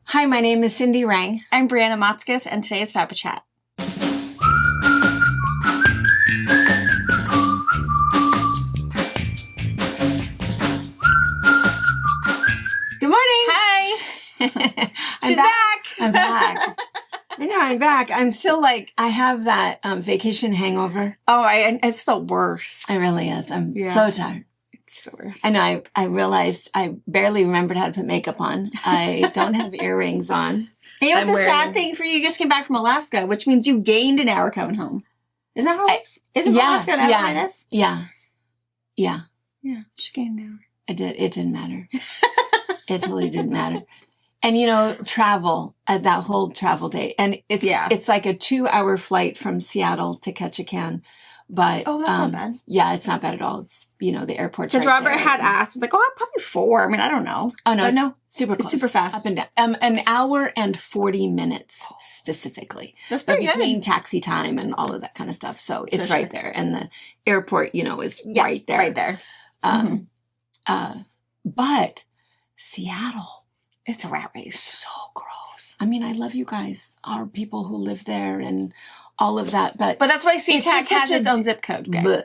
Hi, my name is Cindy Rang. I'm Brianna Motzkus, and today is Fabba Chat. Good morning. Hi. She's back. I'm back. I know, I'm back. I'm still like, I have that vacation hangover. Oh, it's the worst. It really is. I'm so tired. It's the worst. I know. I realized I barely remembered how to put makeup on. I don't have earrings on. You know what the sad thing for you? You just came back from Alaska, which means you gained an hour coming home. Isn't that how it works? Isn't Alaska an hour minus? Yeah. Yeah, just gained an hour. I did. It didn't matter. It totally didn't matter. And, you know, travel, that whole travel day. And it's like a 2-hour flight from Seattle to Ketchikan. But, that's not bad. Yeah, it's not bad at all. It's, you know, the airport's because right Robert there. had asked, like, probably 4. I mean, I don't know. Oh, no. But no. Super close. It's super fast. Up and down. An hour and 40 minutes specifically. That's pretty good. Between taxi time and all of that kind of stuff. So it's right there. And the airport, you know, is right there. Right there. But Seattle, it's a rat race. So gross. I mean, I love you guys, our people who live there and all of that. But that's why SeaTac has its own zip code, guys.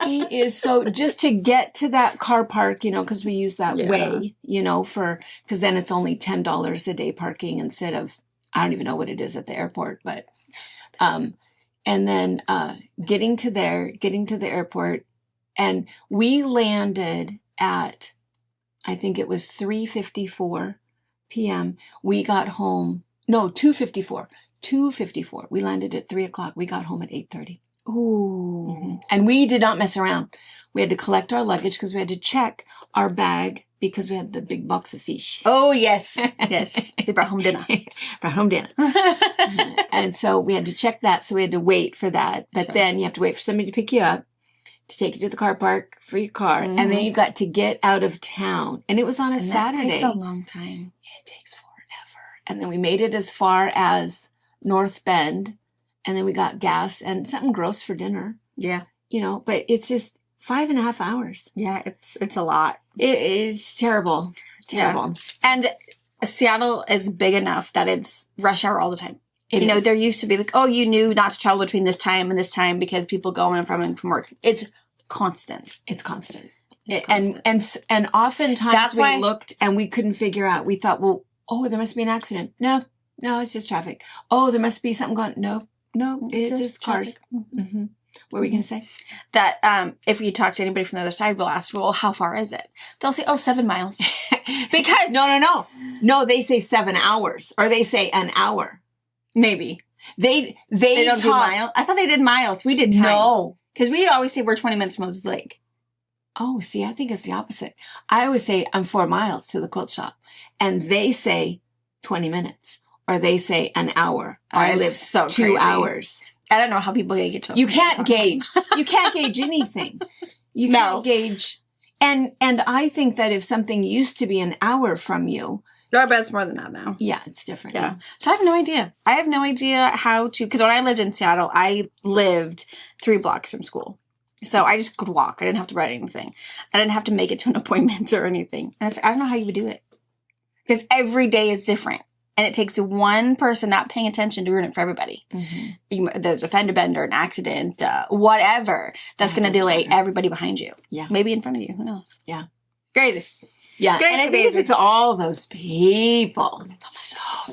It is so, just to get to that car park, you know, because we use that way, you know, because then it's only $10 a day parking instead of, I don't even know what it is at the airport, but, and then getting to the airport, and we landed at, I think it was 3:54 p.m. We got home, no, 2:54. 2:54. We landed at 3:00. We got home at 8:30. Ooh. Mm-hmm. And we did not mess around. We had to collect our luggage because we had to check our bag because we had the big box of fish. Oh, yes. Yes. They brought home dinner. And so we had to check that. So we had to wait for that. But then you have to wait for somebody to pick you up, to take you to the car park for your car. Mm-hmm. And then you got to get out of town. And it was on a Saturday. That takes a long time. It takes forever. And then we made it as far as North Bend. And then we got gas and something gross for dinner. Yeah. You know, but it's just 5.5 hours. Yeah, it's a lot. It is terrible. Terrible. Yeah. And Seattle is big enough that it's rush hour all the time. You know, there used to be like, you knew not to travel between this time and this time because people going from work. It's constant. It's constant. And oftentimes we looked and we couldn't figure out. We thought, well, there must be an accident. No, it's just traffic. Oh, there must be something going. No, it's just cars. Mm-hmm. What were you going to say? That if you talk to anybody from the other side, we'll ask, well, how far is it? They'll say, 7 miles. Because No, they say 7 hours or they say an hour. Maybe. They don't do miles. I thought they did miles. We did time. No. Because we always say we're 20 minutes from Moses Lake. Oh, see, I think it's the opposite. I always say I'm 4 miles to the quilt shop. And they say 20 minutes. Or they say an hour. Or I live 2 hours. I don't know how people get to it. You can't gauge. You can't gauge anything. You can't gauge. And I think that if something used to be an hour from you. I bet it's more than that now. Yeah, it's different. Yeah. So I have no idea. I have no idea how to, because when I lived in Seattle, I lived 3 blocks from school. So I just could walk. I didn't have to write anything. I didn't have to make it to an appointment or anything. And I don't know how you would do it. Because every day is different. And it takes one person not paying attention to ruin it for everybody. Mm-hmm. There's a fender bender, an accident, whatever. That's going to delay everybody behind you. Yeah. Maybe in front of you. Who knows? Yeah. Crazy. Yeah. Crazy. And I think it's just all those people.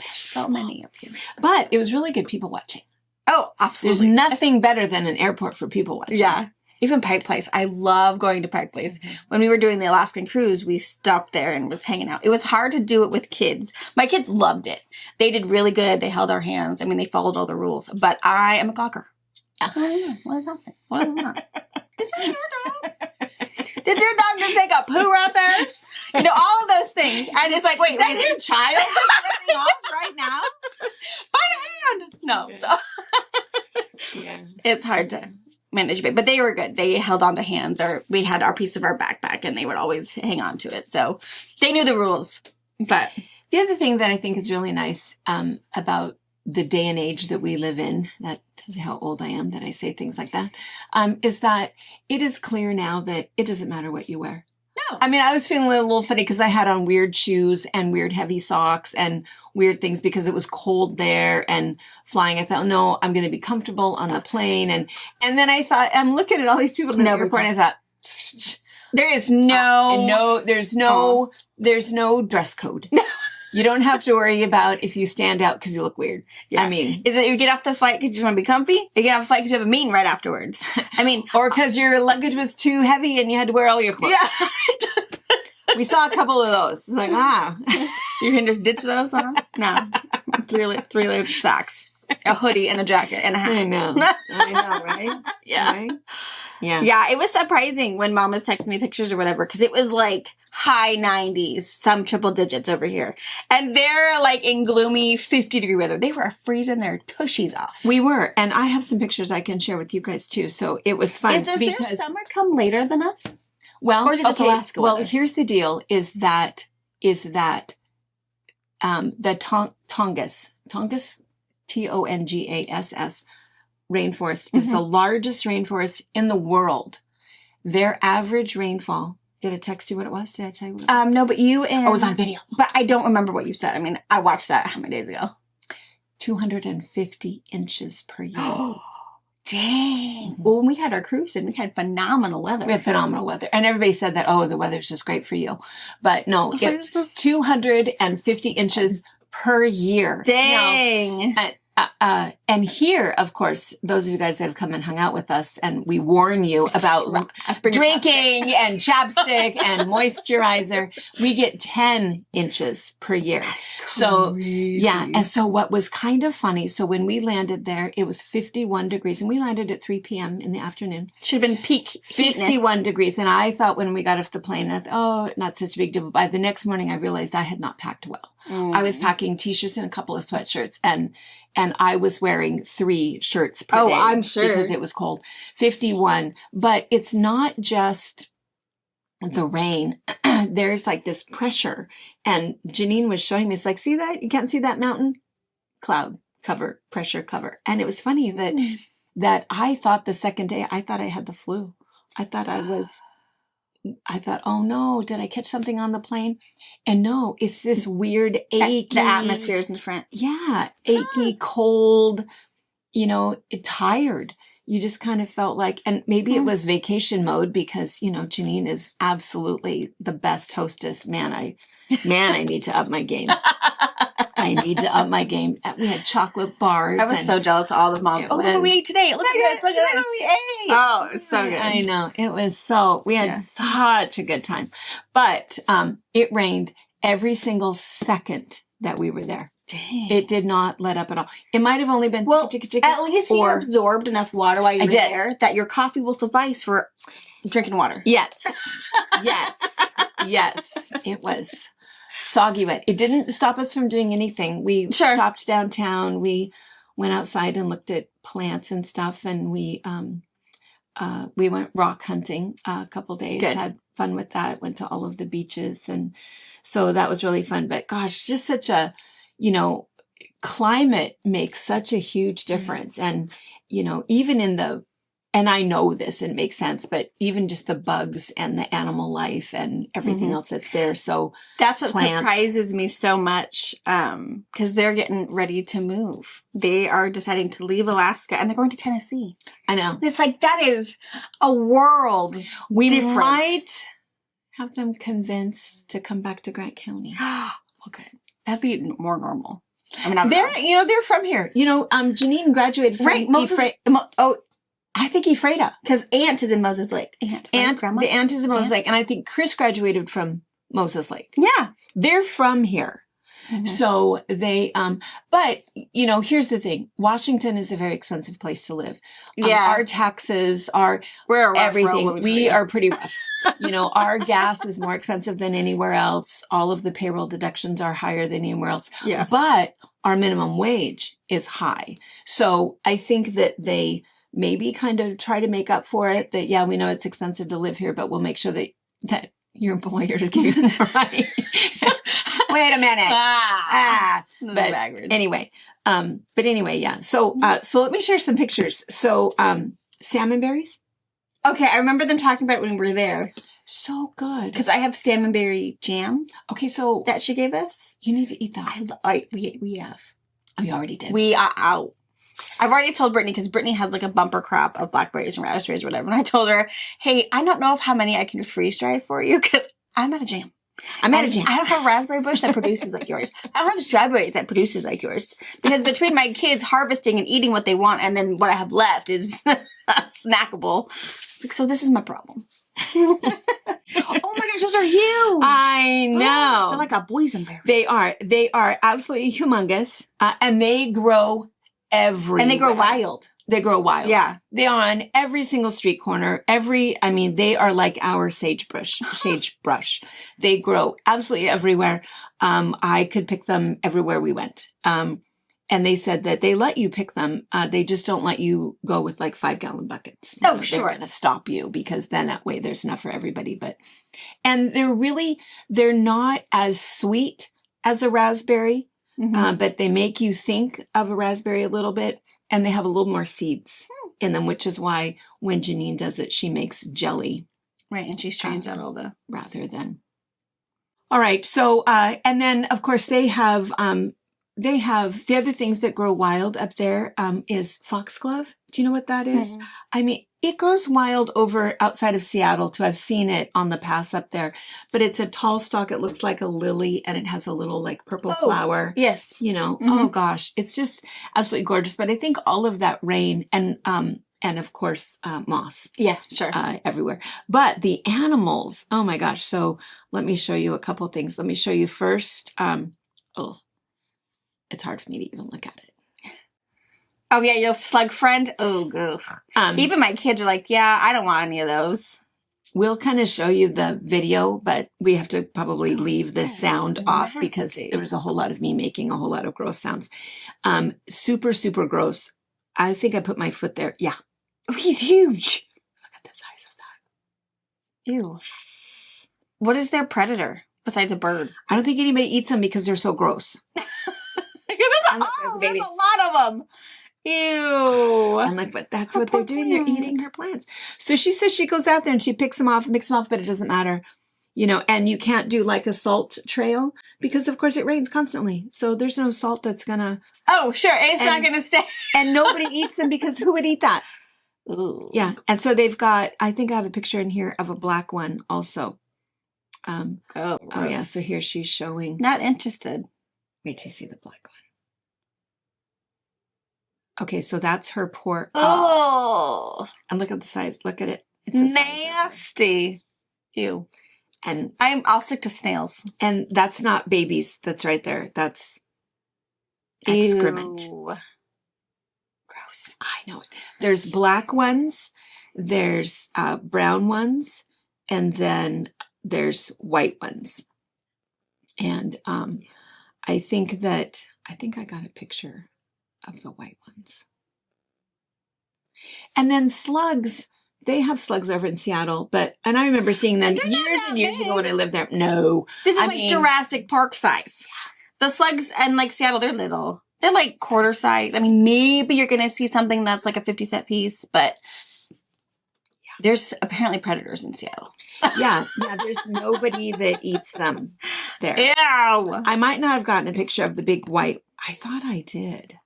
So many of you. But it was really good people watching. Oh, absolutely. There's nothing better than an airport for people watching. Yeah. Even Pike Place. I love going to Pike Place. Mm-hmm. When we were doing the Alaskan cruise, we stopped there and was hanging out. It was hard to do it with kids. My kids loved it. They did really good. They held our hands. I mean, they followed all the rules. But I am a gawker. What is happening? What is that? Is that your dog? Did your dog just take a poo out there? You know, all of those things. And it's like, wait, is that your child that's running off right now? Find a hand. No. Yeah. It's hard to manage, but they were good. They held on to hands, or we had our piece of our backpack and they would always hang on to it. So they knew the rules. But the other thing that I think is really nice about the day and age that we live in, that tells you how old I am that I say things like that, is that it is clear now that it doesn't matter what you wear. know. I mean, I was feeling a little funny because I had on weird shoes and weird heavy socks and weird things because it was cold there and flying. I thought, no, I'm going to be comfortable on the plane. And then I thought, I'm looking at all these people in the airport and I thought, there is there's no dress code. You don't have to worry about if you stand out because you look weird. Yeah. I mean, is it you get off the flight because you just want to be comfy? Or you get off the flight because you have a meeting right afterwards? I mean, or because your luggage was too heavy and you had to wear all your clothes. Yeah. We saw a couple of those. It's like, you can just ditch those on? No. Three layers of socks, a hoodie, and a jacket, and a hat. I know, right? Yeah. Right? Yeah. Yeah, it was surprising when Mom was texting me pictures or whatever, because it was like high 90s, some triple digits over here. And they're like in gloomy 50-degree weather. They were freezing their tushies off. We were. And I have some pictures I can share with you guys too. So it was fun. Does their summer come later than us? Well, or is it just Alaska weather? Well, here's the deal is that the Tongass, Tongass rainforest is the largest rainforest in the world. Their average rainfall. Did I text you what it was? Did I tell you what it was? No, but you and... Oh, it was on video. But I don't remember what you said. I mean, I watched that how many days ago? 250 inches per year. Dang. Well, when we had our cruise and we had phenomenal weather. We had phenomenal weather. And everybody said that, the weather's just great for you. But no, it's 250 inches per year. Dang. And here, of course, those of you guys that have come and hung out with us, and we warn you about drinking and chapstick and moisturizer, we get 10 inches per year. So, yeah. And so what was kind of funny, so when we landed there, it was 51 degrees, and we landed at 3 p.m. in the afternoon. Should have been peak 51 degrees. And I thought when we got off the plane, I thought, not such a big deal. But by the next morning, I realized I had not packed well. I was packing t-shirts and a couple of sweatshirts, and I was wearing 3 shirts per day. Oh, I'm sure. Because it was cold. 51. But it's not just the rain. There's like this pressure. And Janine was showing me, it's like, see that? You can't see that mountain? Cloud cover, pressure cover. And it was funny that I thought the second day, I thought I had the flu. I thought, oh no, did I catch something on the plane? And no, it's this weird achy. The atmosphere is different. Yeah. Achy, cold, tired. You just kind of felt like, and maybe it was vacation mode because, Janine is absolutely the best hostess. Man, I need to up my game. I need to up my game. We had chocolate bars. I was so jealous of all the moms. Oh, look what we ate today. Look at this. Look at this. What we ate. Oh, it was so good. I know. It was we had such a good time. But it rained every single second that we were there. Dang. It did not let up at all. It might have only been at least you absorbed enough water while you were there that your coffee will suffice for drinking water. Yes. Yes. It was soggy wet. It didn't stop us from doing anything. We shopped downtown. We went outside and looked at plants and stuff, and we went rock hunting a couple days. Good. Had fun with that. Went to all of the beaches, and so that was really fun. But gosh, just such a climate makes such a huge difference. And, even and I know this and it makes sense, but even just the bugs and the animal life and everything else that's there. So that's what surprises me so much. Cause they're getting ready to move. They are deciding to leave Alaska and they're going to Tennessee. I know. It's like, that is a world we might have them convinced to come back to Grant County. Okay. That'd be more normal. I mean, they're from here. Janine graduated from I think Ephrata. Because Aunt is in Moses Lake. Grandma? The aunt is in Moses Lake. And I think Chris graduated from Moses Lake. Yeah. They're from here. Mm-hmm. So they, but here's the thing. Washington is a very expensive place to live. Our taxes are everything. We are pretty rough. Our gas is more expensive than anywhere else. All of the payroll deductions are higher than anywhere else. Yeah. But our minimum wage is high. So I think that they maybe kind of try to make up for it that, we know it's expensive to live here, but we'll make sure that your employer is giving you the money. Wait a minute. But anyway, yeah. So let me share some pictures. So, salmon berries. Okay. I remember them talking about it when we were there. So good. Because I have salmonberry jam. Okay, so that she gave us. You need to eat that. We have. Oh, you already did. We are out. I've already told Brittany, because Brittany has like a bumper crop of blackberries and raspberries or whatever. And I told her, hey, I don't know how many I can freeze dry for you because I'm out of jam. I don't have a raspberry bush that produces like yours. I don't have strawberries that produces like yours. Because between my kids harvesting and eating what they want, and then what I have left is snackable. So this is my problem. Oh my gosh, those are huge. I know. They're like a boysenberry. They are. They are absolutely humongous. And they grow everywhere. And they grow wild. They grow wild. Yeah. They are on every single street corner. They are like our sagebrush. They grow absolutely everywhere. I could pick them everywhere we went. And they said that they let you pick them. They just don't let you go with like 5-gallon buckets. Oh, sure. They're going to stop you because then that way there's enough for everybody. And they're not as sweet as a raspberry, but they make you think of a raspberry a little bit. And they have a little more seeds in them, which is why when Janine does it, she makes jelly. Right, and she strains out all the... Rather than... All right, so, and then, of course, they have the other things that grow wild up there is foxglove. Do you know what that is? It grows wild over outside of Seattle too. I've seen it on the pass up there, but it's a tall stalk. It looks like a lily and it has a little like purple flower. Yes. Oh gosh, it's just absolutely gorgeous. But I think all of that rain and of course, moss. Yeah, sure. Everywhere. But the animals, oh my gosh. So let me show you a couple things. Let me show you first. It's hard for me to even look at it. Oh, yeah, your slug friend? Oh, ugh. Even my kids are like, yeah, I don't want any of those. We'll kind of show you the video, but we have to probably leave the sound off because there was a whole lot of me making a whole lot of gross sounds. Super, super gross. I think I put my foot there. Yeah. Oh, he's huge. Look at the size of that. Ew. What is their predator besides a bird? I don't think anybody eats them because they're so gross. There's a lot of them. Ew. I'm like, but that's what they're doing. They're eating her plants. So she says she goes out there and she picks them off, but it doesn't matter. And you can't do like a salt trail because of course it rains constantly. So there's no salt that's gonna. Oh, sure. It's not gonna stay. And nobody eats them because who would eat that? Ooh. Yeah. And so they've got, I think I have a picture in here of a black one also. Oh yeah. So here she's showing. Not interested. Wait till you see the black one. Okay, so that's her poor. Oh. And look at the size. Look at it. It's nasty. Ew. And I'll stick to snails. And that's not babies. That's right there. That's excrement. Ew. Gross. I know it. There's black ones. There's brown ones. And then there's white ones. And I think I got a picture of the white ones. And then slugs, they have slugs over in Seattle, and I remember seeing them years and years ago when I lived there. No. This is Jurassic Park size. Yeah. The slugs in like Seattle, they're little. They're like quarter size. Maybe you're going to see something that's like a 50-cent piece, but there's apparently predators in Seattle. Yeah, there's nobody that eats them there. Ew. I might not have gotten a picture of the big white. I thought I did.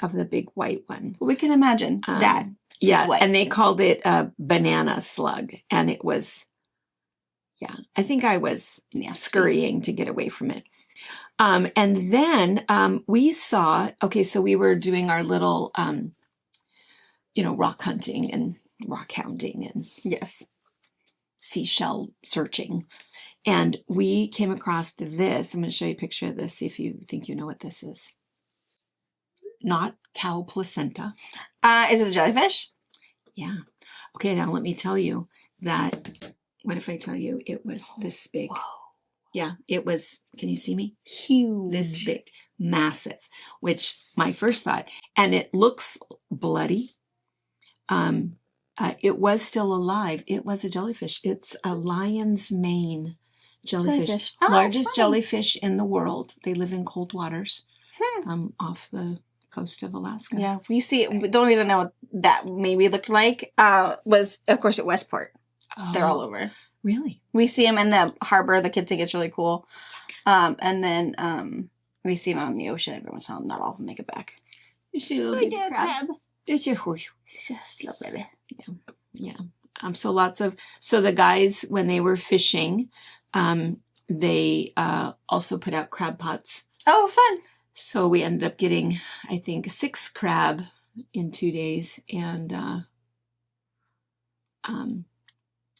Of the big white one. We can imagine that. Yeah, and they called it a banana slug. And it was, I think I was scurrying to get away from it. And then we saw, so we were doing our little, rock hunting and rock hounding and seashell searching. And we came across this. I'm going to show you a picture of this, see if you think you know what this is. Not cow placenta. Is it a jellyfish? Yeah. Okay, now let me tell you that, what if I tell you it was this big? Whoa. Yeah, it was, can you see me? Huge. This big, massive, which my first thought, and it looks bloody. It was still alive. It was a jellyfish. It's a lion's mane jellyfish. Largest jellyfish in the world. They live in cold waters off the coast of Alaska. Yeah, we see it. The only reason I know what that maybe looked like was, of course, at Westport. They're all over. Really? We see them in the harbor. The kids think it's really cool. And then we see them out in the ocean every once in a while. Not all of them make it back. You see a little baby crab. It's a little baby. Yeah. So the guys, when they were fishing, they also put out crab pots. Oh, fun. So we ended up getting, I think, 6 crab in 2 days. And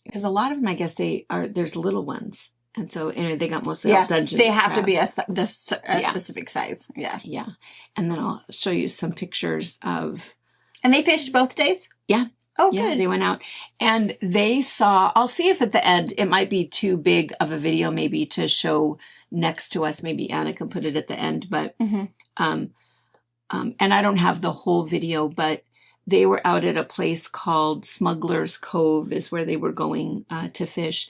because a lot of them, I guess there's little ones. And so anyway, they got mostly all Dungeness they have crab. to be a specific size. Yeah. Yeah. And then I'll show you some pictures of. And they fished both days? Yeah. Oh, yeah, good. They went out and they saw, I'll see if at the end, it might be too big of a video maybe to show next to us. Maybe Anna can put it at the end, but, and I don't have the whole video, but they were out at a place called Smuggler's Cove is where they were going to fish.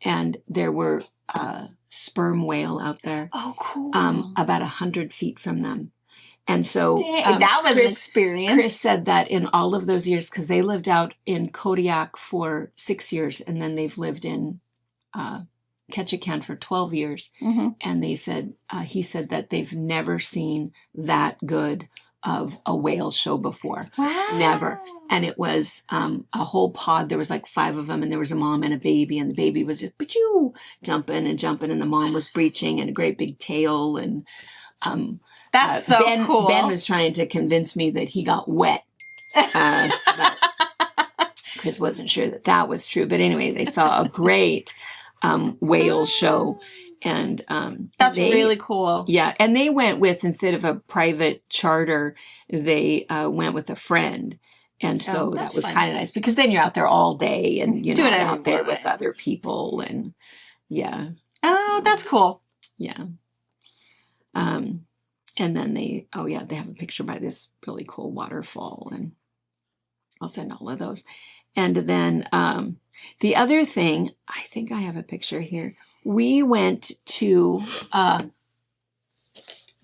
And there were sperm whale out there. Oh, cool. About 100 feet from them. And so that was an experience. Chris said that in all of those years, because they lived out in Kodiak for 6 years, and then they've lived in Ketchikan for 12 years. Mm-hmm. And they said, he said that they've never seen that good of a whale show before. Wow. Never. And it was a whole pod. There was like 5 of them, and there was a mom and a baby, and the baby was just jumping and jumping, and the mom was breaching and a great big tail. And that's so cool. Ben was trying to convince me that he got wet. But Chris wasn't sure that was true. But anyway, they saw a great whale show. And that's really cool. Yeah. And they went with, instead of a private charter, they went with a friend. And so that was kind of nice, because then you're out there all day and, you know, out there with other people. And yeah. Oh, that's cool. Yeah. And then they have a picture by this really cool waterfall, and I'll send all of those. And then, the other thing, I think I have a picture here. We went to,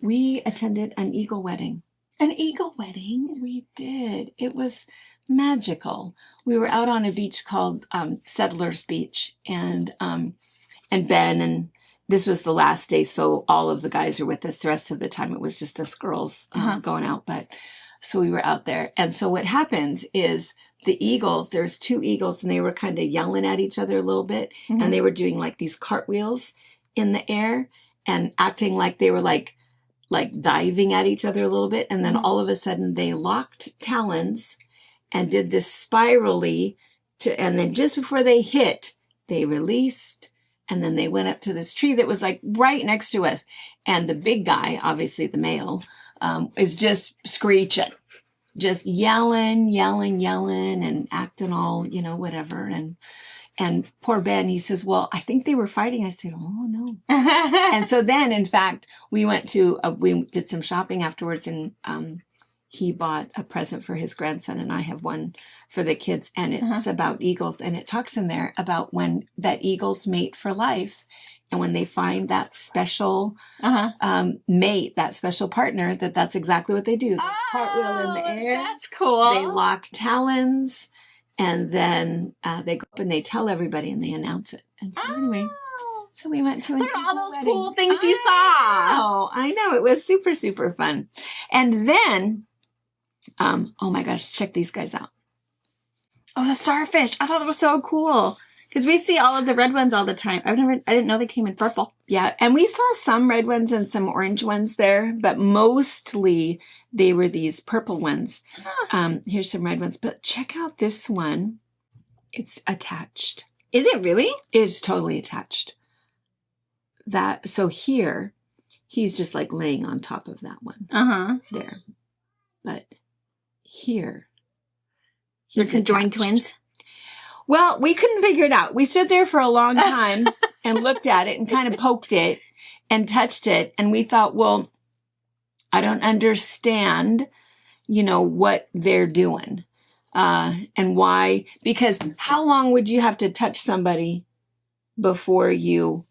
we attended an eagle wedding. An eagle wedding? We did. It was magical. We were out on a beach called, Settlers Beach, and Ben, and this was the last day, so all of the guys were with us. The rest of the time, it was just us girls going out. But so we were out there. And so what happens is the eagles, there's 2 eagles, and they were kind of yelling at each other a little bit. Mm-hmm. And they were doing like these cartwheels in the air and acting like they were like diving at each other a little bit. And then all of a sudden they locked talons and did this spirally and then just before they hit, they released. And then they went up to this tree that was like right next to us. And the big guy, obviously the male, is just screeching, just yelling and acting all, you know, whatever. And poor Ben, he says, well, I think they were fighting. I said, oh, no. And so then, in fact, we went to, we did some shopping afterwards, and he bought a present for his grandson, and I have one for the kids, and it's about eagles, and it talks in there about when that eagles mate for life, and when they find that special mate, that special partner, that's exactly what they do. They cartwheel in the air. That's cool. They lock talons, and then they go up and they tell everybody, and they announce it. And so anyway, so we went to look at all those cool things you saw. Oh, I know. It was super, super fun. And then, oh my gosh, check these guys out. Oh, the starfish. I thought that was so cool. Because we see all of the red ones all the time. I didn't know they came in purple. Yeah, and we saw some red ones and some orange ones there, but mostly they were these purple ones. Here's some red ones, but check out this one. It's attached. Is it really? It's totally attached. So here, he's just like laying on top of that one. There. But here, they're conjoined twins? Well, we couldn't figure it out. We stood there for a long time and looked at it and kind of poked it and touched it. And we thought, well, I don't understand, you know, what they're doing. And why, because how long would you have to touch somebody before you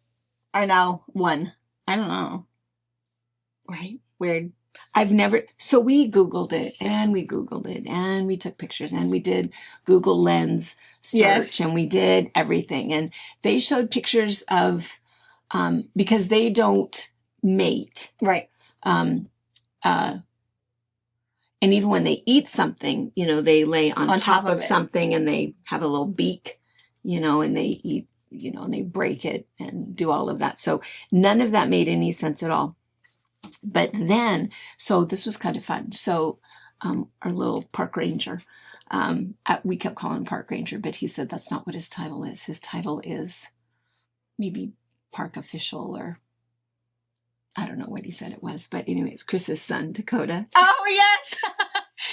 are now one? I don't know. Right? Weird. So we Googled it and we Googled it and we took pictures and we did Google Lens search and we did everything. And they showed pictures of, because they don't mate. Right. And even when they eat something, they lay on top of something and they have a little beak, and they eat, and they break it and do all of that. So none of that made any sense at all. But then, so this was kind of fun. So our little park ranger, we kept calling him park ranger, but he said that's not what his title is. His title is maybe park official, or I don't know what he said it was. But anyways, Chris's son, Dakota. Oh, yes.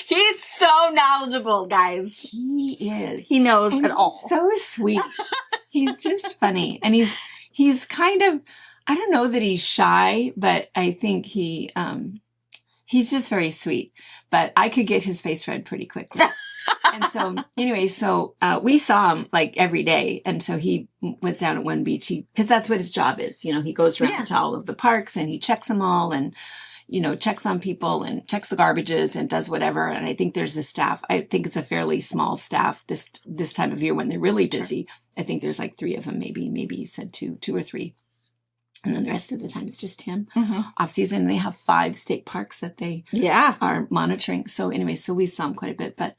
He's so knowledgeable, guys. He is. He knows it all. So sweet. He's just funny. And he's kind of, I don't know that he's shy, but I think he's just very sweet. But I could get his face red pretty quickly. And so anyway, we saw him like every day. And so he was down at one beach, because that's what his job is. He goes around to all of the parks and he checks them all and, checks on people and checks the garbages and does whatever. And I think there's a staff. I think it's a fairly small staff this time of year when they're really busy. Sure. I think there's like 3 of them, maybe he said two or 3. And then the rest of the time it's just him. Mm-hmm. Off season, they have 5 state parks that they are monitoring. So anyway, so we saw him quite a bit, but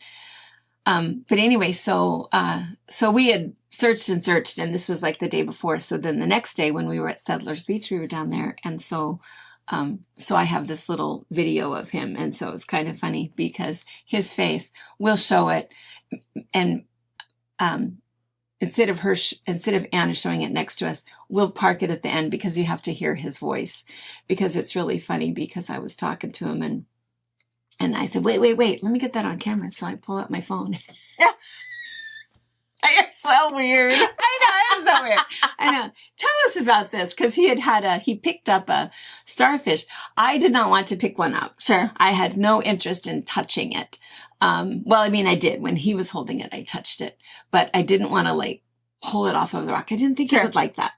anyway, so we had searched and searched, and this was like the day before. So then the next day when we were at Settlers Beach, we were down there. And so I have this little video of him. And so it's kind of funny because his face, we'll show it. And, instead of Anna showing it next to us, we'll park it at the end because you have to hear his voice, because it's really funny, because I was talking to him and I said, wait, let me get that on camera. So I pull out my phone. You're so weird. I know, I'm so weird. I know. Tell us about this, because he picked up a starfish. I did not want to pick one up. Sure. I had no interest in touching it. I did. When he was holding it, I touched it, but I didn't want to pull it off of the rock. I didn't think he would like that.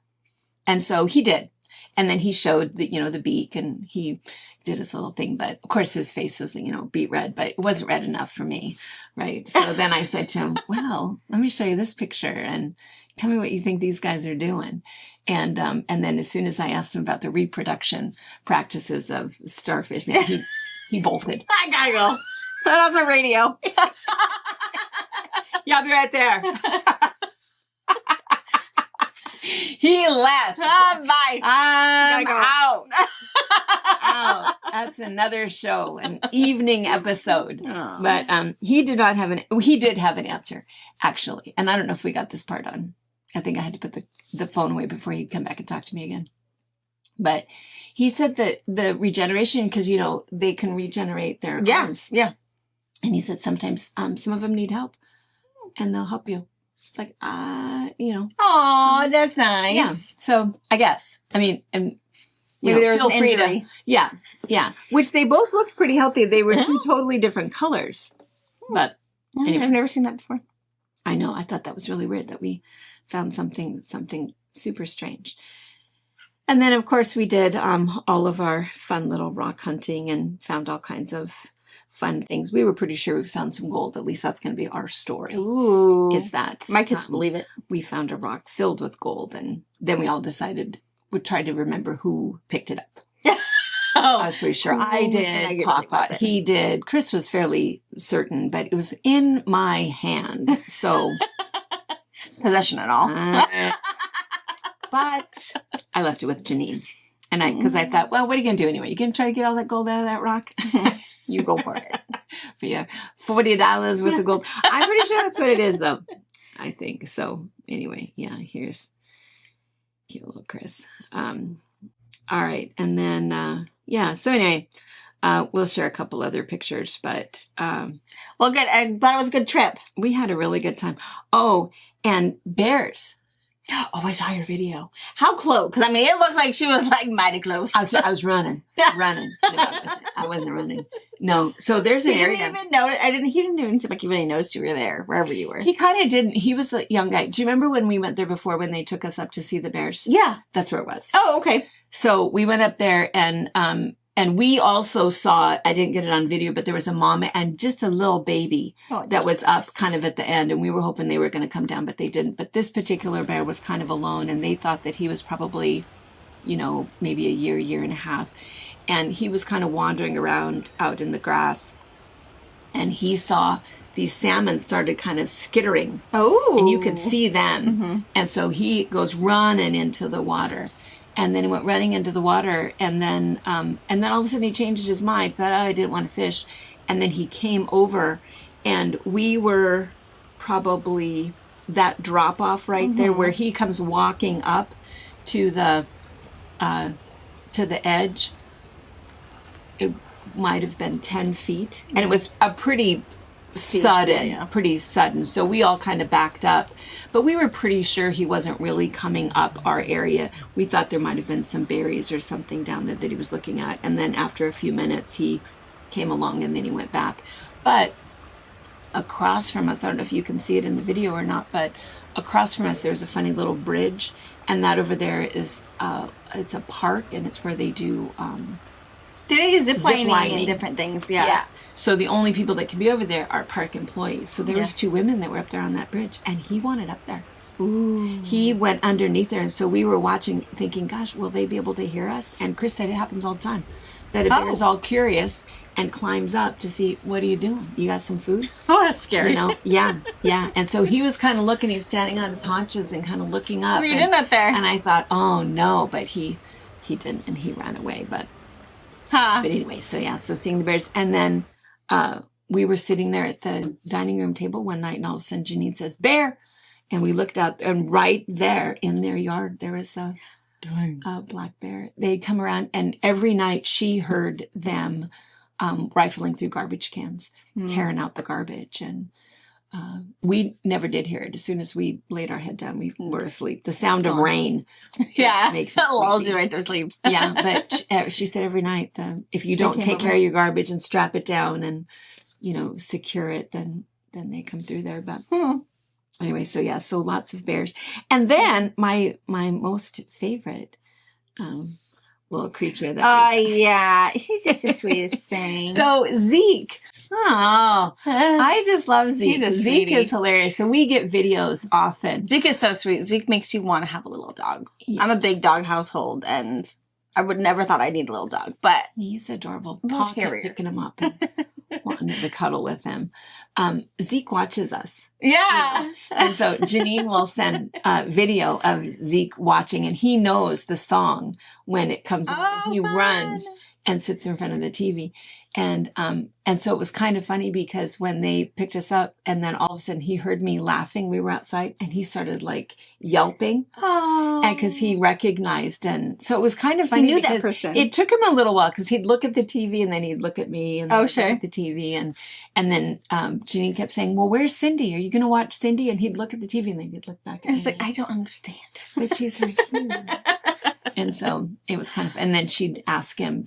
And so he did. And then he showed the beak, and he did his little thing. But of course his face was, beet red, but it wasn't red enough for me. Right. So then I said to him, well, let me show you this picture and tell me what you think these guys are doing. And then as soon as I asked him about the reproduction practices of starfish, he bolted. I gotta go. That's my radio. Yeah, I'll be right there. He left. Bye. I'm go. out. Out. That's another show, an evening episode. Oh. But he did have an answer, actually. And I don't know if we got this part on. I think I had to put the phone away before he'd come back and talk to me again. But he said that the regeneration, because, they can regenerate their arms. Yeah. And he said sometimes some of them need help, and they'll help you. It's like, Oh, that's nice. Yeah. So I guess. Maybe there was an injury. Yeah. Which they both looked pretty healthy. They were 2 totally different colors. But anyway. I've never seen that before. I know. I thought that was really weird that we found something super strange. And then, of course, we did all of our fun little rock hunting and found all kinds of fun things. We were pretty sure we found some gold. At least that's going to be our story. Ooh. Is that my kids believe it. We found a rock filled with gold, and then we all decided we'd try to remember who picked it up. I was pretty sure I did. Papa, he did. Chris was fairly certain, but it was in my hand. So possession and all. But I left it with Janine. And because I thought, well, what are you going to do anyway? You going to try to get all that gold out of that rock? You go for it. For your $40 worth of gold. I'm pretty sure that's what it is, though. I think. So anyway, here's cute little Chris. All right. And then, so anyway, we'll share a couple other pictures, but, well, good. I'm glad it was a good trip. We had a really good time. Oh, and bears. Oh, I saw your video. How close? Because it looks like she was mighty close. I was running. No, I wasn't running. No. So there's an area. He didn't even notice. He didn't even seem like he really noticed you were there, wherever you were. He kind of didn't. He was a young guy. Do you remember when we went there before, when they took us up to see the bears? Yeah. That's where it was. Oh, okay. So we went up there and And we also saw, I didn't get it on video, but there was a mom and just a little baby that was up kind of at the end. And we were hoping they were going to come down, but they didn't. But this particular bear was kind of alone, and they thought that he was probably, maybe a year and a half. And he was kind of wandering around out in the grass. And he saw these salmon started kind of skittering. Oh. And you could see them. And so he goes running into the water. And then he went running into the water, and then all of a sudden he changed his mind, thought, I didn't want to fish. And then he came over, and we were probably that drop off right there where he comes walking up to the edge. It might have been 10 feet, and it was a pretty sudden. So we all kind of backed up, but we were pretty sure he wasn't really coming up our area. We thought there might have been some berries or something down there that he was looking at. And then after a few minutes, he came along, and then he went back. But across from us, I don't know if you can see it in the video or not, but across from us, there's a funny little bridge. And that over there is, it's a park, and it's where they do, they use zip lining and different things. Yeah. So the only people that can be over there are park employees. So there was 2 women that were up there on that bridge, and he wanted up there. Ooh. He went underneath there, and so we were watching, thinking, gosh, will they be able to hear us? And Chris said it happens all the time. That a bear is all curious and climbs up to see, what are you doing? You got some food? Oh, that's scary. Yeah. And so he was kind of looking, he was standing on his haunches and kind of looking up. What are you doing up there? And I thought, oh no, but he didn't, and he ran away. But anyway, so seeing the bears. And then we were sitting there at the dining room table one night, and all of a sudden Janine says, bear. And we looked out, and right there in their yard, there was a black bear. They'd come around, and every night she heard them rifling through garbage cans, tearing out the garbage. And we never did hear it. As soon as we laid our head down, we were asleep. The sound of rain makes me lulls you right to sleep. But she said every night, if you don't take care of your garbage and strap it down and, secure it, then they come through there. But anyway, so lots of bears. And then my most favorite little creature that he's just the sweetest thing. So Zeke. Oh, I just love Zeke. Zeke is hilarious. So we get videos often. Zeke is so sweet. Zeke makes you want to have a little dog. Yeah. I'm a big dog household, and I would never thought I'd need a little dog, but he's adorable. Paul kept picking him up and wanting to cuddle with him. Zeke watches us. Yeah. And so Janine will send a video of Zeke watching, and he knows the song when it comes on. He runs and sits in front of the TV. And so it was kind of funny because when they picked us up, and then all of a sudden he heard me laughing, we were outside, and he started like yelping. Oh. And cause he recognized. And so it was kind of funny because it took him a little while, cause he'd look at the TV and then he'd look at me and look at the TV. And then, Janine kept saying, well, where's Cindi? Are you going to watch Cindi? And he'd look at the TV and then he'd look back at me. I was like, I don't understand. But she's very cute. And so it was kind of, and then she'd ask him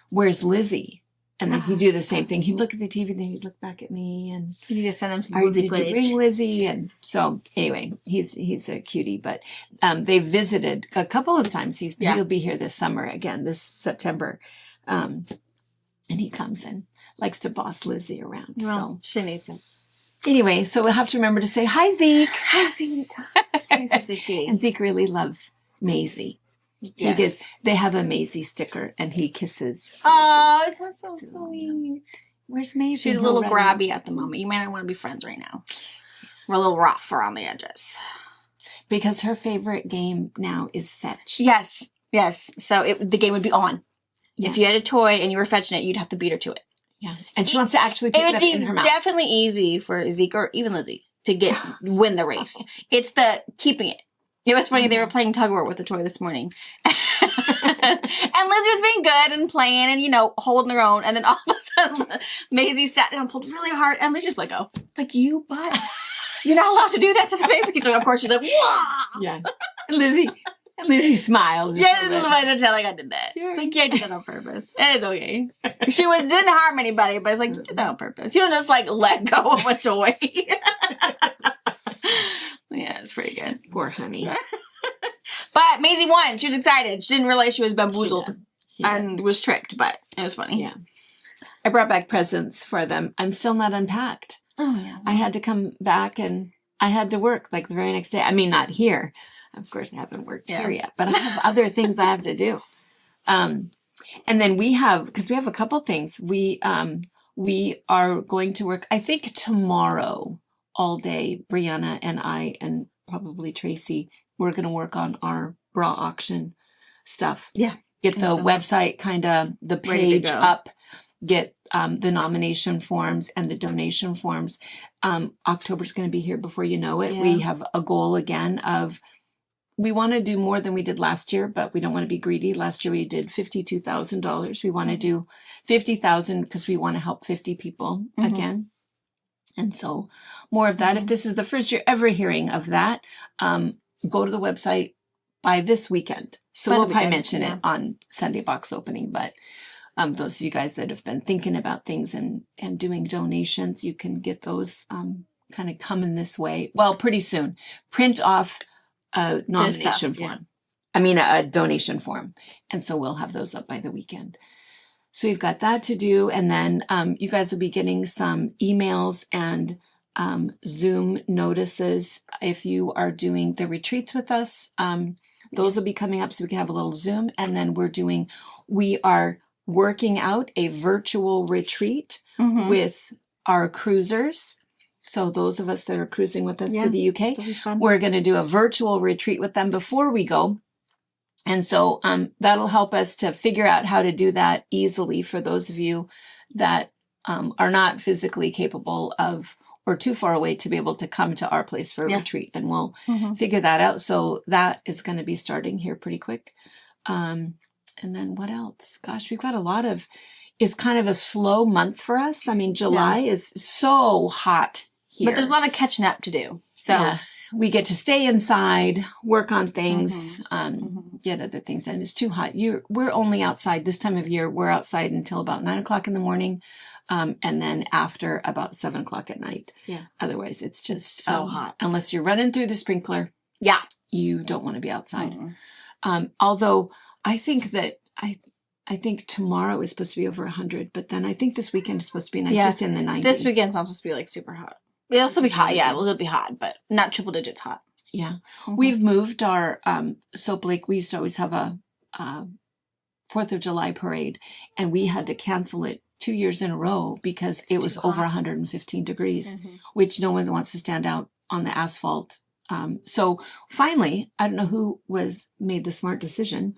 where's Lizzie? And then he'd do the same thing. He'd look at the TV, then he'd look back at me, and you need to send him some Lizzie footage. Did you bring Lizzie? And so anyway, he's a cutie. But they visited a couple of times. He'll be here this summer again, this September, and he comes and likes to boss Lizzie around. Well, so she needs him. Anyway, so we'll have to remember to say hi, Zeke. Hi, Zeke. And Zeke really loves Maisie. Yes. They have a Maisie sticker, and he kisses. Oh, that's so sweet. Where's Maisie? She's a little grabby at the moment. You might not want to be friends right now. We're a little rough around the edges. Because her favorite game now is fetch. Yes. So the game would be on. Yes. If you had a toy and you were fetching it, you'd have to beat her to it. Yeah. And she wants to actually pick it up in her mouth. It would be definitely easy for Zeke or even Lizzie to win the race. It's the keeping it. It was funny. They were playing tug of war with the toy this morning. And Lizzie was being good and playing and, holding her own. And then all of a sudden, Maisie sat down and pulled really hard. And Lizzie's like, oh, like you, but you're not allowed to do that to the baby. So, of course, she's like, whoa. Yeah. And Lizzie smiles. Yeah, this is the way they're telling I did that. Like, yeah, I did that on purpose. It's okay. She didn't harm anybody, but it's like, you did that on purpose. You don't just, let go of a toy. Yeah, it's pretty good. Poor honey. But Maisie won. She was excited. She didn't realize she was bamboozled. and was tricked, but it was funny. Yeah. I brought back presents for them. I'm still not unpacked. Oh, yeah. I had to come back and I had to work like the very next day. I mean, not here. Of course, I haven't worked here yet, but I have other things I have to do. And then because we have a couple things. We are going to work, I think tomorrow all day, Brianna and I, and probably Tracy, we're going to work on our bra auction stuff. Yeah. Get the website the page up, get the nomination forms and the donation forms. October's going to be here before you know it. Yeah. We have a goal again of, we want to do more than we did last year, but we don't want to be greedy. Last year we did $52,000. We want to do $50,000 because we want to help 50 people again. And so more of that. If this is the first year ever hearing of that, go to the website by this weekend. So we'll probably mention it on Sunday box opening, but those of you guys that have been thinking about things and doing donations, you can get those kind of coming this way. Well, pretty soon. Print off a nomination form. Yeah. I mean, a donation form. And so we'll have those up by the weekend. So we've got that to do. And then you guys will be getting some emails and Zoom notices if you are doing the retreats with us. Those will be coming up so we can have a little Zoom. And then we are working out a virtual retreat with our cruisers. So those of us that are cruising with us to the UK, we're going to do a virtual retreat with them before we go. And so that'll help us to figure out how to do that easily for those of you that are not physically capable of or too far away to be able to come to our place for a retreat. And we'll figure that out. So that is going to be starting here pretty quick. And then what else? Gosh, we've got it's kind of a slow month for us. I mean, July is so hot here. But there's a lot of catching up to do. So we get to stay inside, work on things, get other things. And it's too hot. We're only outside this time of year. We're outside until about 9 o'clock in the morning. And then after about 7 o'clock at night. Yeah. Otherwise, it's just so hot. Unless you're running through the sprinkler. Yeah. You don't want to be outside. Although I think that I think tomorrow is supposed to be over 100, but then I think this weekend is supposed to be nice, just in the 90s. This weekend's not supposed to be like super hot. It'll still be hot. Yeah, it'll still be hot, but not triple digits hot. Yeah. We've moved our Soap Lake. We used to always have a 4th of July parade, and we had to cancel it 2 years in a row because it was over 115 degrees, which no one wants to stand out on the asphalt. So finally, I don't know who made the smart decision.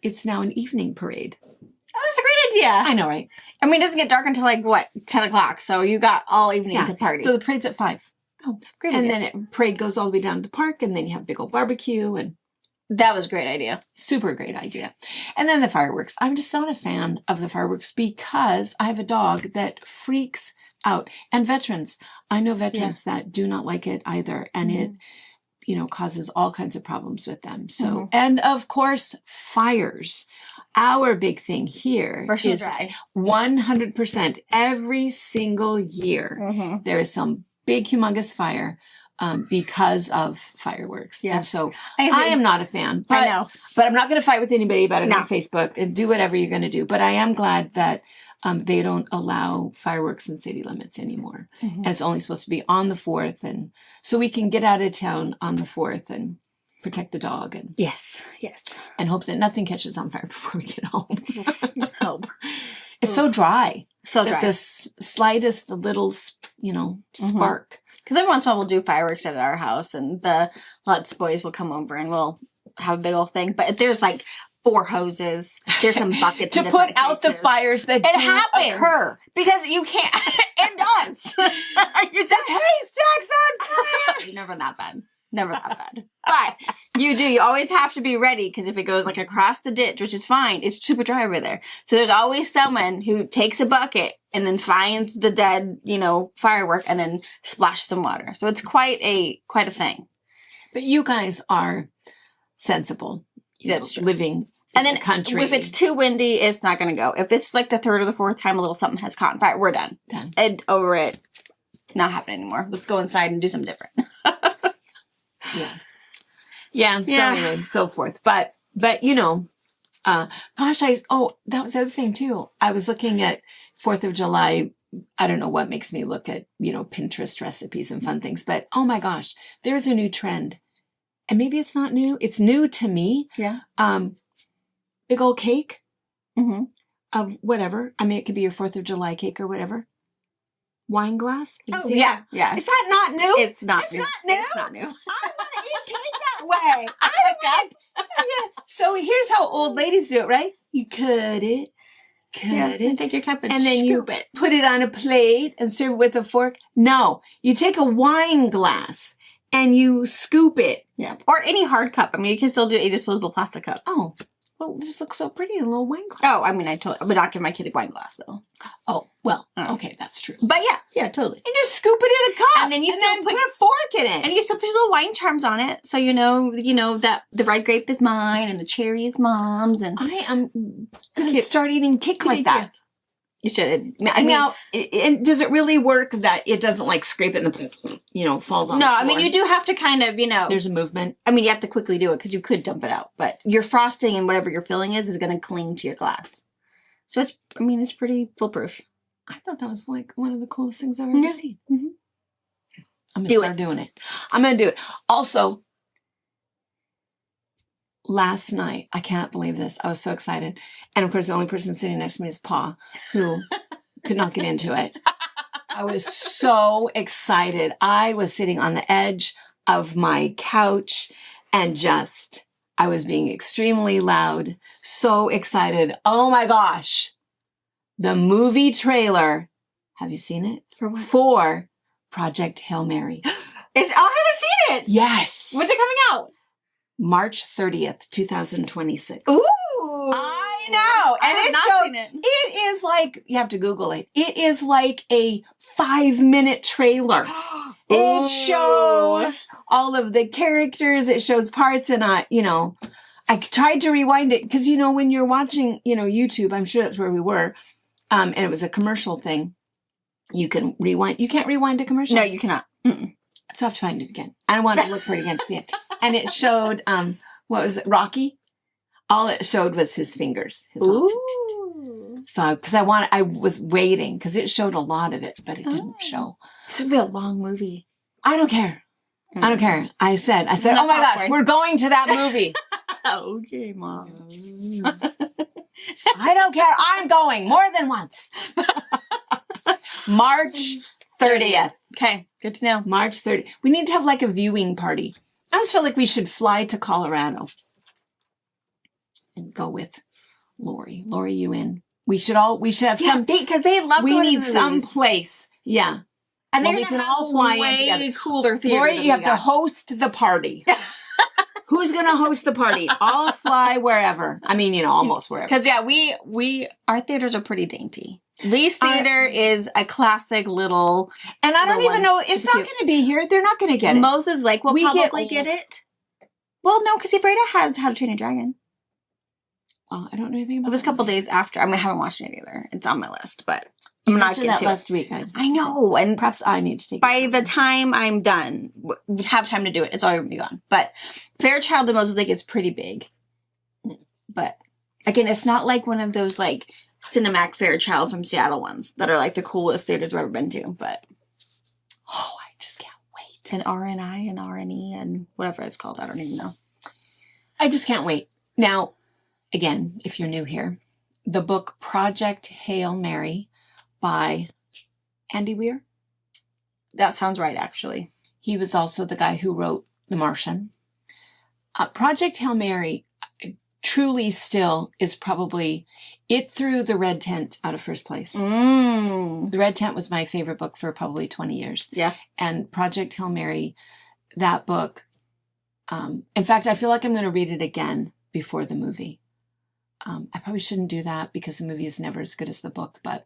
It's now an evening parade. Oh, that's a great idea. I know, right? I mean, it doesn't get dark until 10 o'clock. So you got all evening to party. So the parade's at 5. Oh, great idea. And then parade goes all the way down to the park, and then you have big old barbecue. And that was a great idea. Super great idea. And then the fireworks. I'm just not a fan of the fireworks because I have a dog that freaks out. And veterans. I know veterans that do not like it either. And it, causes all kinds of problems with them. So, and of course, fires. Our big thing here is dry. 100% every single year. There is some big, humongous fire because of fireworks. Yeah. And so I am not a fan. But, I know. But I'm not going to fight with anybody about it on Facebook and do whatever you're going to do. But I am glad that they don't allow fireworks in city limits anymore. And it's only supposed to be on the 4th. And so we can get out of town on the 4th and protect the dog. And yes. And hope that nothing catches on fire before we get home. It's so dry. So dry. The slightest little, spark. Because every once in a while we'll do fireworks at our house and the Lutz boys will come over and we'll have a big old thing. But there's 4 hoses. There's some buckets to put out the fires that occur. Because you can't. It does. You're just, haystack's on fire. Never that bad. But you always have to be ready because if it goes across the ditch, which is fine, it's super dry over there. So there's always someone who takes a bucket and then finds the dead, firework and then splashes some water. So it's quite a thing. But you guys are sensible. That's true. Living and then the country. If it's too windy, it's not going to go. If it's the 3rd or the 4th time a little something has caught on fire, we're done. And over it. Not happening anymore. Let's go inside and do something different. Yeah. So anyway, so forth. But Gosh, that was the other thing too. I was looking at 4th of July. I don't know what makes me look at, Pinterest recipes and fun things, but oh my gosh, there's a new trend. And maybe it's not new. It's new to me. Yeah. Big old cake of whatever. I mean, it could be your 4th of July cake or whatever. Wine glass. Oh, yeah. That? Yeah. Is that not new? It's not new. It's not new. I want to eat cake that way. So here's how old ladies do it, right? You cut it. And take your cup and then you put it on a plate and serve it with a fork. No, you take a wine glass and you scoop it. Yeah. Or any hard cup. I mean, you can still do a disposable plastic cup. Oh, well, this looks so pretty in a little wine glass. Oh, I mean, I would not give my kid a wine glass, though. Oh, well, okay, that's true. But yeah, totally. And just scoop it in a cup. And then you still put a fork in it. And you still put little wine charms on it. So you know that the red grape is mine and the cherry is mom's. And I am going to start eating cake like that. You should. Now, does it really work that it doesn't like scrape it and falls on the floor? No, I mean, you do have to kind of, There's a movement. I mean, you have to quickly do it because you could dump it out. But your frosting and whatever your filling is going to cling to your glass. So it's pretty foolproof. I thought that was like one of the coolest things I've ever seen. Mm-hmm. I'm going to start doing it. I'm going to do it. Also, last night, I can't believe this. I was so excited. And of course, the only person sitting next to me is Pa, who could not get into it. I was so excited. I was sitting on the edge of my couch and I was being extremely loud. So excited. Oh my gosh. The movie trailer. Have you seen it? For what? For Project Hail Mary. I haven't seen it. Yes. When's it coming out? March 30th, 2026. Ooh. I know. And it is like, you have to Google it. It is like a 5-minute trailer. It shows all of the characters. It shows parts and I tried to rewind it because, when you're watching, YouTube, I'm sure that's where we were. And it was a commercial thing. You can rewind. You can't rewind a commercial? No, you cannot. Mm-mm. So I have to find it again. I want to look for it again to see it. And it showed, what was it, Rocky? All it showed was his fingers. Ooh. So, because I was waiting, because it showed a lot of it, but it didn't show. It's going to be a long movie. I don't care. I don't care. I said, oh my gosh, we're going to that movie. Okay, Mom. I don't care. I'm going more than once. March 30th. Okay, good to know. March 30th. We need to have like a viewing party. I always feel like we should fly to Colorado and go with Lori. Lori, you in? We should have some date because they love. We need some place. Yeah, and then we can all fly in together. Cooler theater. Lori, you have to host the party. Who's going to host the party? I'll fly wherever. I mean, almost wherever. Because our theaters are pretty dainty. Lee's Theater is a classic little, and I don't even know. It's not going to be here. They're not going to get it. Moses Lake will probably get it. Well, no, because Freda has How to Train Your Dragon. Well, I don't know anything about it. It was a couple days after. I haven't watched it either. It's on my list, but I'm not getting to it. Last week. I know, and perhaps I need to take. By the time I'm done, we have time to do it. It's already be gone. But Fairchild and Moses Lake is pretty big. But again, it's not like one of those like Cinemac Fairchild from Seattle ones that are like the coolest theaters I've ever been to. But I just can't wait. And RNI and RNE and whatever it's called, I don't even know. I just can't wait. Now, again, if you're new here, the book Project Hail Mary by Andy Weir. That sounds right, actually. He was also the guy who wrote The Martian. Project Hail Mary truly still is probably, it threw the Red Tent out of first place. The Red Tent was my favorite book for probably 20 years. Yeah. And Project Hail Mary, that book, in fact, I feel like I'm going to read it again before the movie. I probably shouldn't do that because the movie is never as good as the book, but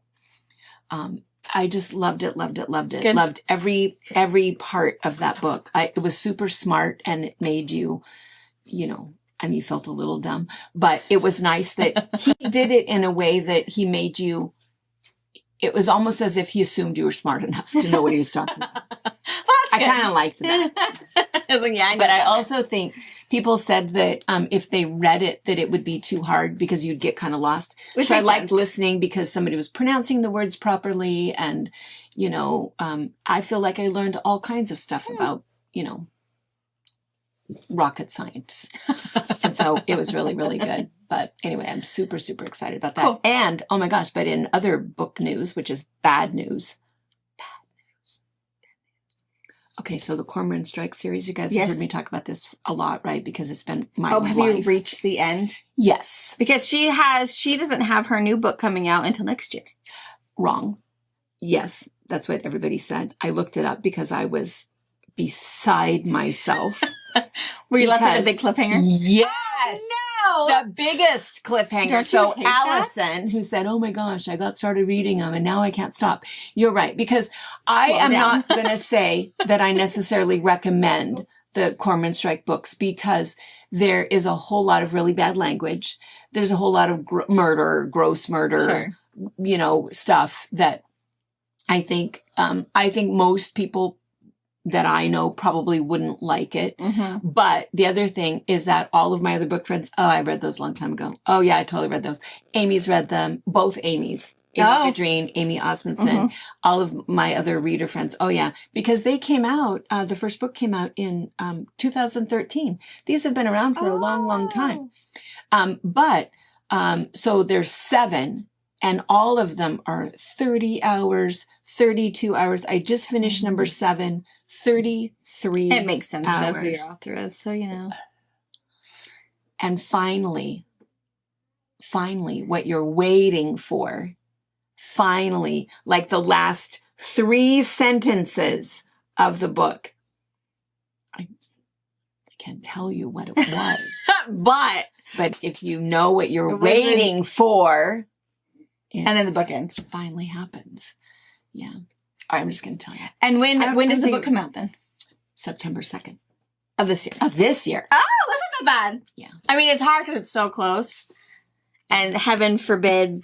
I just loved it. Good. Loved every part of that book. It was super smart and it made you, you felt a little dumb, but it was nice that he did it in a way that he made you, it was almost as if he assumed you were smart enough to know what he was talking about. I kind of liked that. I was like, yeah, but I also think people said that if they read it, that it would be too hard because you'd get kind of lost. Which so I liked sense. listening because somebody was pronouncing the words properly. And, you know, I feel like I learned all kinds of stuff about, you know, rocket science. And so it was really, really good. But anyway, I'm super, super excited about that. Cool. And, oh my gosh, but in other book news, which is bad news. Okay, so the Corman Strike series, you guys have heard me talk about this a lot, right? Because it's been my life. Have you reached the end? Yes. Because she doesn't have her new book coming out until next year. Wrong. Yes, that's what everybody said. I looked it up because I was beside myself. Were you left with a big cliffhanger? Yes. Oh, no. The biggest cliffhanger. Don't So you hate Allison, who said, oh my gosh, I got started reading them and now I can't stop. You're right. Because I am not going to say that I necessarily recommend the Corman Strike books because there is a whole lot of really bad language. There's a whole lot of gross murder, you know, stuff that I think most people that I know probably wouldn't like it. Mm-hmm. But the other thing is that all of my other book friends, oh, I read those a long time ago. Oh yeah, I totally read those. Amy's read them, both Amy's. Amy Vidrine, Amy Osmondson, all of my other reader friends. Oh yeah, because they came out, the first book came out in 2013. These have been around for a long, long time. So there's 7 and all of them are 30 hours, 32 hours. I just finished number 7, 33 It makes sense that hours. Weir author is, so you know. And finally, what you're waiting for, like the last 3 sentences of the book. I can't tell you what it was. But if you know what you're waiting for. And then the book ends. It finally happens. Yeah. All right, I'm just going to tell you. And when does the book come out then? September 2nd. Of this year. Of this year. Oh, that's not that bad. Yeah. I mean, it's hard because it's so close. And heaven forbid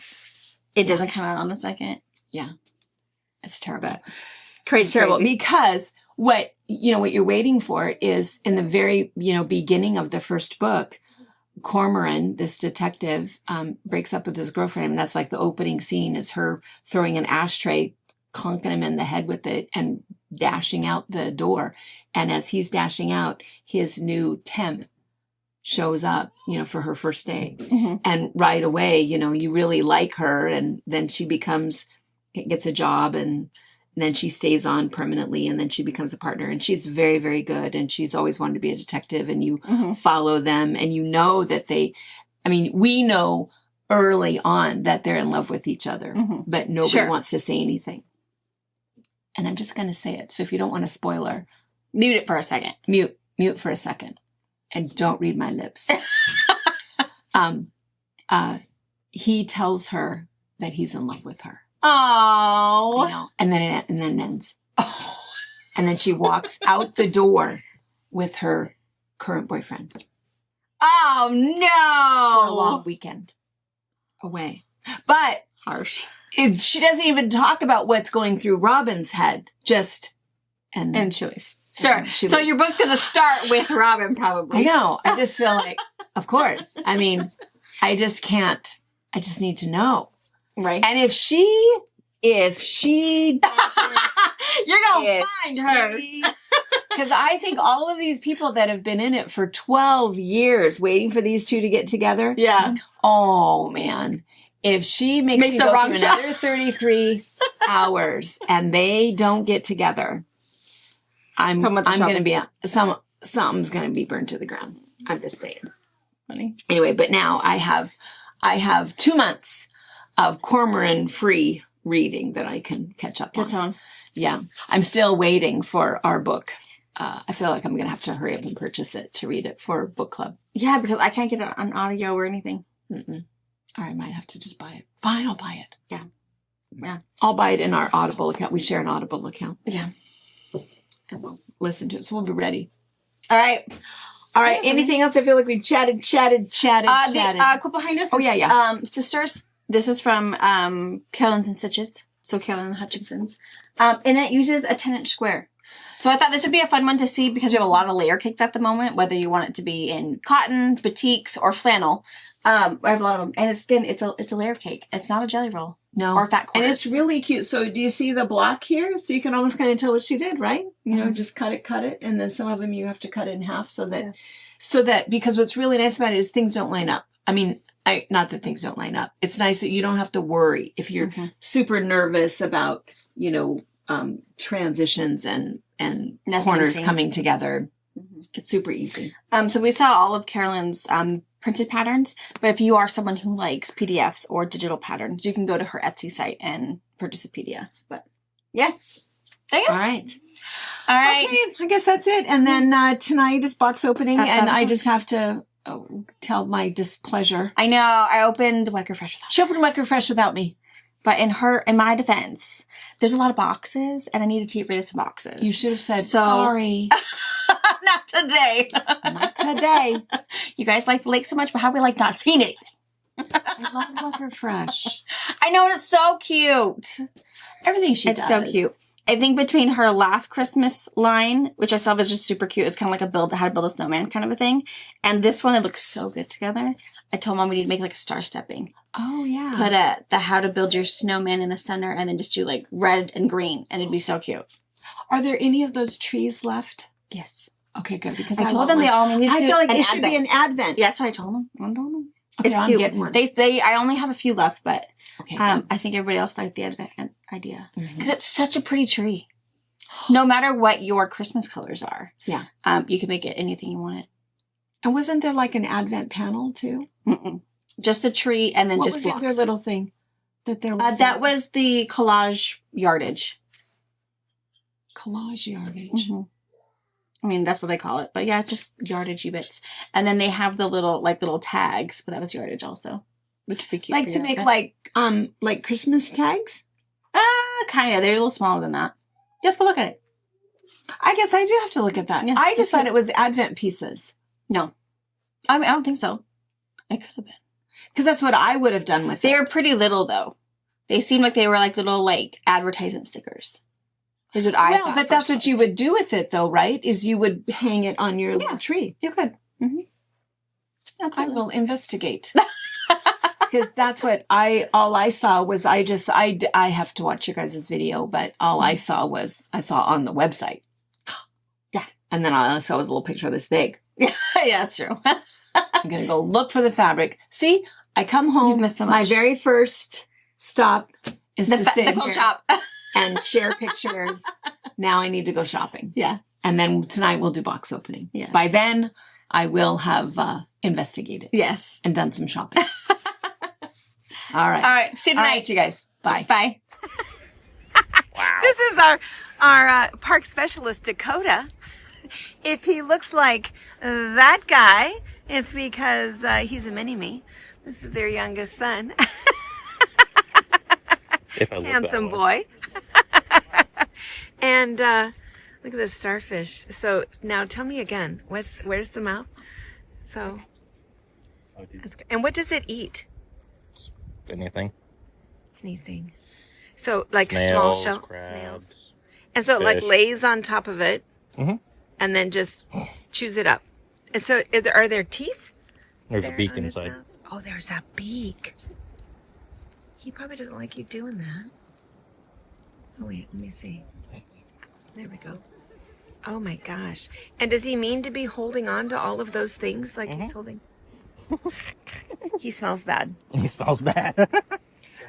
it doesn't come out on the 2nd. Yeah. It's terrible. But crazy. It's terrible. Because what you're waiting for is in the very, beginning of the first book, Cormoran, this detective, breaks up with his girlfriend. And that's like the opening scene is her throwing an ashtray, clunking him in the head with it and dashing out the door. And as he's dashing out, his new temp shows up, for her first day. Mm-hmm. And right away, you really like her. And then she gets a job and then she stays on permanently and then she becomes a partner and she's very, very good. And she's always wanted to be a detective and you follow them and that we know early on that they're in love with each other, but nobody wants to say anything. And I'm just going to say it. So if you don't want a spoiler, mute it for a second. Mute for a second. And don't read my lips. He tells her that he's in love with her. Oh, I know. And then it ends. Oh. And then she walks out the door with her current boyfriend. Oh no! For a long weekend away. But harsh. She doesn't even talk about what's going through Robin's head. And she leaves. Sure. So your book going to start with Robin, probably. I know. I just feel like, of course. I mean, I just can't. I just need to know. Right. And if she doesn't, you're going to find her. Because I think all of these people that have been in it for 12 years waiting for these two to get together. Yeah. Oh, man. If she makes me the go wrong through another 33 hours and they don't get together, I'm going to be something's going to be burned to the ground. I'm just saying. Funny. Anyway, but now I have 2 months of Cormoran free reading that I can catch up on. Good tone. Yeah. I'm still waiting for our book. I feel like I'm going to have to hurry up and purchase it to read it for book club. Yeah, because I can't get it on audio or anything. Mm-mm. Or I might have to just buy it. Fine, I'll buy it. Yeah. Yeah. I'll buy it in our Audible account. We share an Audible account. Yeah. And we'll listen to it. So we'll be ready. All right. Anything else? I feel like we chatted. The quote behind us. Oh, yeah. Sisters. This is from Carolyn and Stitches. So Carolyn Hutchinson's. And it uses a 10-inch square. So I thought this would be a fun one to see because we have a lot of layer cakes at the moment, whether you want it to be in cotton, batiks, or flannel. I have a lot of them. And it's a layer cake. It's not a jelly roll. No. Or fat quarters. And it's really cute. So do you see the block here? So you can almost kind of tell what she did, right? You know, just cut it. And then some of them you have to cut it in half so that, because what's really nice about it is things don't line up. I mean, not that things don't line up. It's nice that you don't have to worry if you're super nervous about, you know, transitions and corners coming together. It's super easy. So we saw all of Carolyn's printed patterns, but if you are someone who likes PDFs or digital patterns, you can go to her Etsy site and purchase a PDF. But yeah, there you go. All right. Okay, I guess that's it. And then tonight is box opening, and I just have to tell my displeasure. I know. I opened Weir Fresh without. She opened Weir Fresh without me. But in my defense, there's a lot of boxes, and I needed to get rid of some boxes. You should have said, sorry. Not today. Not today. You guys like the lake so much, but how we like not seeing anything. I love Weir Fresh. I know, and it's so cute. Everything she does. It's so cute. I think between her last Christmas line, which I saw was just super cute. It's kind of like how to build a snowman kind of a thing. And this one, it looks so good together. I told Mom we need to make like a star stepping. Oh, yeah. Put the how to build your snowman in the center and then just do like red and green. And it'd be so cute. Are there any of those trees left? Yes. Okay, good. Because I told them they all needed to I feel like it should be an advent. Yeah, that's what I told them. Okay, it's I'm cute. getting one. I only have a few left, but okay, I think everybody else liked the advent idea. Because it's such a pretty tree. No matter what your Christmas colors are. Yeah. You can make it anything you wanted. And wasn't there like an advent panel too? Mm-mm. Just the tree and then what just was blocks. the other little thing that there was? That was the collage yardage. Collage yardage. Mm-hmm. I mean, that's what they call it. But yeah, just yardage bits. And then they have the little tags, but that was yardage also. Which would be cute. Like to make like Christmas tags? Kind of. They're a little smaller than that. You have to look at it. I guess I do have to look at that. Yeah, I just thought it was advent pieces. No. I mean, I don't think so. It could have been. Because that's what I would have done with it. They're pretty little, though. They seem like they were like little advertisement stickers. Is what I thought. But that's what you would do with it, though, right? Is you would hang it on your little tree. You could. Mm-hmm. I will investigate. Because that's what all I saw was I have to watch your guys' video, but all I saw on the website. Yeah. And then all I saw was a little picture of this big. Yeah, that's true. I'm going to go look for the fabric. See, I come home. You've missed so much. My very first stop is to sit here shop and share pictures. Now I need to go shopping. Yeah. And then tonight we'll do box opening. Yes. By then, I will have investigated. Yes. And done some shopping. All right. All right. See you tonight. All right, you guys. Bye. Bye. Wow. This is our park specialist, Dakota. If he looks like that guy, it's because he's a mini-me. This is their youngest son. Handsome boy. And look at this starfish. So now tell me again, where's the mouth? So, and what does it eat? Anything. So like Snails, small shell crabs, snails. And so it like lays on top of it and then just chews it up. And so are there teeth? There's a beak inside. Oh, there's a beak. He probably doesn't like you doing that. Oh, wait, let me see. There we go. Oh my gosh. And does he mean to be holding on to all of those things like he's holding? He smells bad. He smells bad.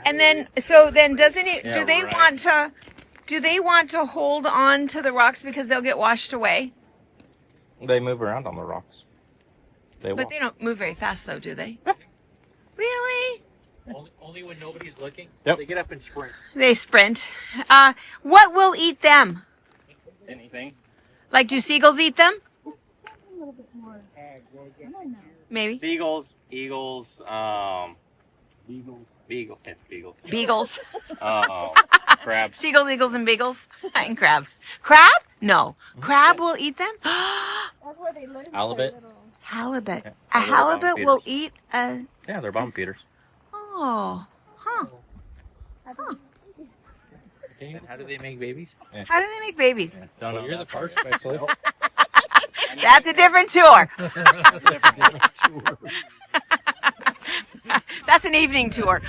And then, doesn't it, do they want to hold on to the rocks because they'll get washed away? They move around on the rocks. But they don't move very fast though, do they? Really? Only when nobody's looking. Yep. They get up and sprint. They sprint. What will eat them? Anything. Like, do seagulls eat them? Maybe. Seagulls, eagles, Beagles. crabs. Seagulls, eagles, and beagles. And crabs. Crab? No. Crab will eat them? That's where they live. Halibut. Halibut. Yeah, A they're halibut bottom will feeders. eat a... Yeah, they're bottom feeders. Oh. Huh. And how do they make babies? How do they make babies? Don't know. You're the park specialist. That's a different tour. That's an evening tour.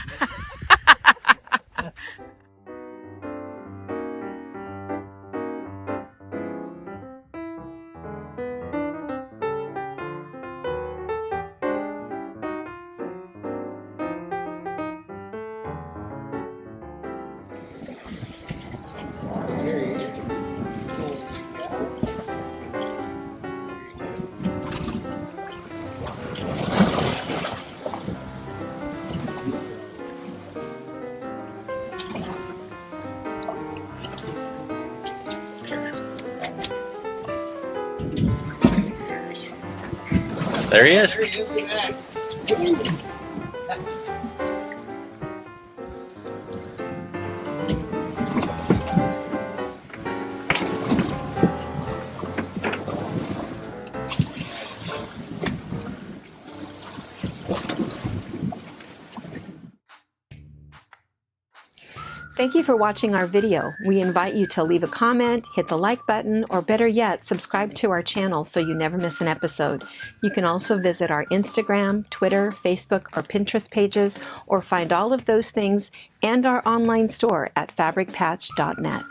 There he is. Thank you for watching our video. We invite you to leave a comment, hit the like button, or better yet, subscribe to our channel so you never miss an episode. You can also visit our Instagram, Twitter, Facebook, or Pinterest pages, or find all of those things and our online store at fabricpatch.net.